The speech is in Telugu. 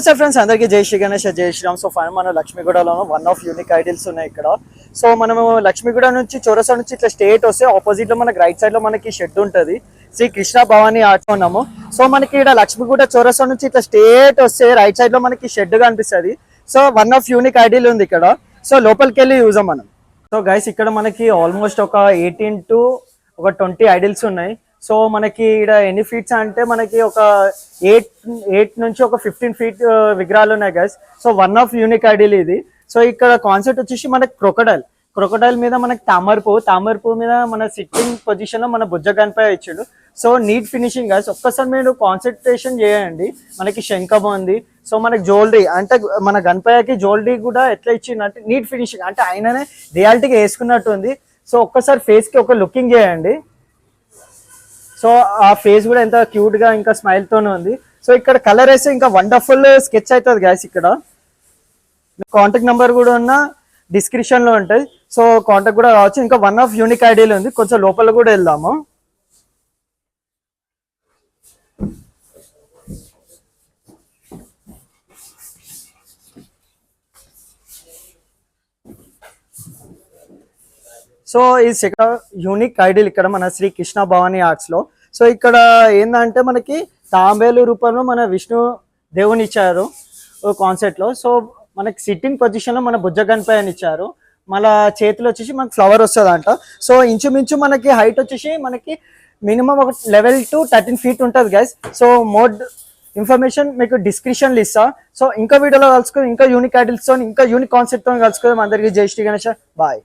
సార్ ఫ్రెండ్స్ అందరికీ జై శ్రీ గణేష్ జై శ్రీరామ్. సో ఫైన్ మన లక్ష్మీగూడలో వన్ ఆఫ్ యూనిక్ ఐడిల్స్ ఉన్నాయి ఇక్కడ. సో మనము లక్ష్మీగూడ నుంచి చౌరస్తా నుంచి ఇట్లా స్టేట్ వస్తే ఆపోజిట్ లో మనకి రైట్ సైడ్ లో మనకి షెడ్ ఉంటుంది. శ్రీ కృష్ణ భవాని ఆర్ట్ ఉన్నాము. సో మనకి ఇక్కడ లక్ష్మీగూడ చౌరస్తా నుంచి ఇట్లా స్టేట్ వస్తే రైట్ సైడ్ లో మనకి షెడ్ కనిపిస్తుంది. So one of unique idol ఉంది ఇక్కడ. సో లోపలికి వెళ్ళి చూసాం మనం. సో గైస్ ఇక్కడ మనకి ఆల్మోస్ట్ ఒక 18 to 20 ఐడిల్స్ ఉన్నాయి. సో మనకి ఇక్కడ ఎన్ని ఫీట్స్ అంటే మనకి ఒక 8 నుంచి ఒక 15 feet విగ్రహాలు ఉన్నాయి guys. So one of unique idol ఇది. సో ఇక్కడ కాన్సెప్ట్ వచ్చేసి మనకి క్రొకడైల్ మీద మనకి తామర పువ్వు మీద మన సిట్టింగ్ పొజిషన్ లో మన బుజ్జ గణపయ్య ఇచ్చాడు. So neat finishing guys. ఒక్కసారి మీరు కాన్సన్ట్రేషన్ చేయండి. మనకి శంఖం ఉంది. సో మనకి జ్యువెలరీ అంటే మన గణపయ్యకి జ్యువెలరీ కూడా ఎట్లా ఇచ్చిందంటే నీట్ ఫినిషింగ్ అంటే ఆయననే రియాలిటీగా వేసుకున్నట్టు ఉంది. సో ఒక్కసారి ఫేస్ కి ఒక లుకింగ్ చేయండి. సో ఆ ఫేస్ కూడా ఎంత క్యూట్ గా ఇంకా స్మైల్ తోనే ఉంది. సో ఇక్కడ కలర్ వేస్తే ఇంకా వండర్ఫుల్ స్కెచ్ అవుతుంది గైస్. ఇక్కడ కాంటాక్ట్ నెంబర్ కూడా ఉన్న డిస్క్రిప్షన్ లో ఉంటుంది. సో కాంటాక్ట్ కూడా రావచ్చు. ఇంకా వన్ ఆఫ్ యూనిక్ ఐడియా ఉంది. కొంచెం లోపల కూడా వెళ్దాము. సో ఈ యూనిక్ ఐడిల్ ఇక్కడ మన శ్రీ కృష్ణ భవాని ఆర్ట్స్ లో. సో ఇక్కడ ఏంటంటే మనకి తాంబేలు రూపంలో మన విష్ణు దేవుని ఇచ్చారు కాన్సెప్ట్ లో. సో మనకి సిట్టింగ్ పొజిషన్ లో మన బుజ్జ గణపయ్యని ఇచ్చారు. మన చేతిలో వచ్చేసి మనకి ఫ్లవర్ వస్తుంది అంట. సో ఇంచుమించు మనకి హైట్ వచ్చేసి మనకి మినిమం ఒక 11 to 13 feet ఉంటుంది గైస్. సో మోర్ ఇన్ఫర్మేషన్ మీకు డిస్క్రిప్షన్లో ఇస్తా. సో ఇంకా వీడియోలో కలుసుకొని ఇంకా యూనిక్ ఐడిల్స్ తో ఇంకా యూనిక్ కాన్సెప్ట్ తో కలుసుకుందాం. అందరికీ జై శ్రీ గణేష్. బాయ్.